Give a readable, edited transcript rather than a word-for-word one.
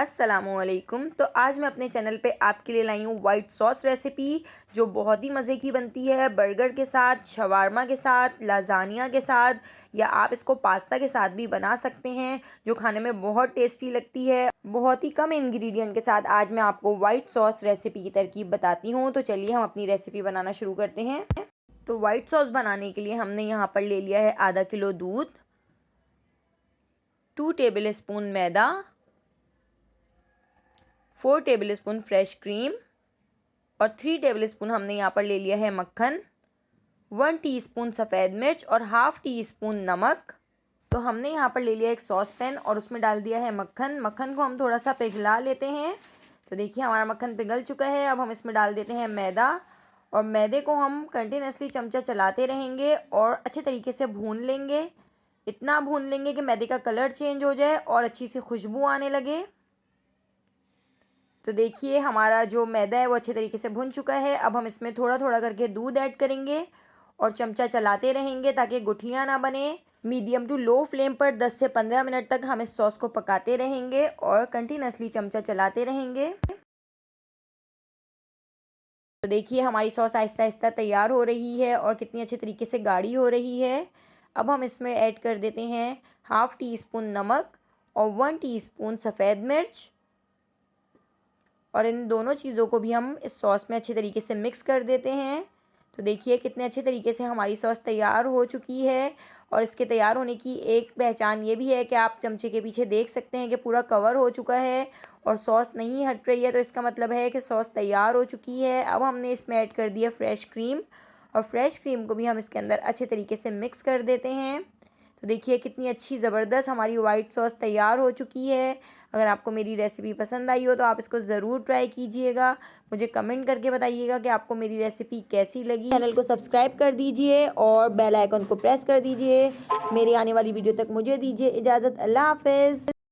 अस्सलामुअलैकुम। तो आज मैं अपने चैनल पे आपके लिए लाई हूँ वाइट सॉस रेसिपी, जो बहुत ही मज़े की बनती है बर्गर के साथ, शवारमा के साथ, लाजानिया के साथ, या आप इसको पास्ता के साथ भी बना सकते हैं, जो खाने में बहुत टेस्टी लगती है। बहुत ही कम इंग्रेडिएंट के साथ आज मैं आपको वाइट सॉस रेसिपी की तरकीब बताती हूँ। तो चलिए हम अपनी रेसिपी बनाना शुरू करते हैं। तो वाइट सॉस बनाने के लिए हमने यहाँ पर ले लिया है आधा किलो दूध, 2 टेबल स्पून मैदा, 4 टेबल स्पून फ्रेश क्रीम और 3 टेबल स्पून हमने यहाँ पर ले लिया है मक्खन, 1 टीस्पून सफ़ेद मिर्च और हाफ़ टी स्पून नमक। तो हमने यहाँ पर ले लिया एक सॉस पैन और उसमें डाल दिया है मक्खन। मक्खन को हम थोड़ा सा पिघला लेते हैं। तो देखिए हमारा मक्खन पिघल चुका है। अब हम इसमें डाल देते हैं मैदा, और मैदे को हम कंटिन्यूसली चमचा चलाते रहेंगे और अच्छे तरीके से भून लेंगे। इतना भून लेंगे कि मैदे का कलर चेंज हो जाए और अच्छी सी खुशबू आने लगे। तो देखिए हमारा जो मैदा है वो अच्छे तरीके से भुन चुका है। अब हम इसमें थोड़ा थोड़ा करके दूध ऐड करेंगे और चमचा चलाते रहेंगे ताकि गुठलियाँ ना बने। मीडियम टू लो फ्लेम पर 10 से 15 मिनट तक हम इस सॉस को पकाते रहेंगे और कंटिन्यूसली चमचा चलाते रहेंगे। तो देखिए हमारी सॉस आहिस्ता आहिस्ता तैयार हो रही है और कितनी अच्छे तरीके से गाढ़ी हो रही है। अब हम इसमें ऐड कर देते हैं हाफ़ टी स्पून नमक और 1 टीस्पून सफ़ेद मिर्च, और इन दोनों चीज़ों को भी हम इस सॉस में अच्छे तरीके से मिक्स कर देते हैं। तो देखिए कितने अच्छे तरीके से हमारी सॉस तैयार हो चुकी है। और इसके तैयार होने की एक पहचान ये भी है कि आप चमचे के पीछे देख सकते हैं कि पूरा कवर हो चुका है और सॉस नहीं हट रही है। तो इसका मतलब है कि सॉस तैयार हो चुकी है। अब हमने इसमें ऐड कर दिया फ्रेश क्रीम, और फ्रेश क्रीम को भी हम इसके अंदर अच्छे तरीके से मिक्स कर देते हैं। तो देखिए कितनी अच्छी ज़बरदस्त हमारी वाइट सॉस तैयार हो चुकी है। अगर आपको मेरी रेसिपी पसंद आई हो तो आप इसको ज़रूर ट्राई कीजिएगा। मुझे कमेंट करके बताइएगा कि आपको मेरी रेसिपी कैसी लगी। चैनल को सब्सक्राइब कर दीजिए और बेल आइकन को प्रेस कर दीजिए। मेरी आने वाली वीडियो तक मुझे दीजिए इजाज़त। अल्लाह हाफ़िज़।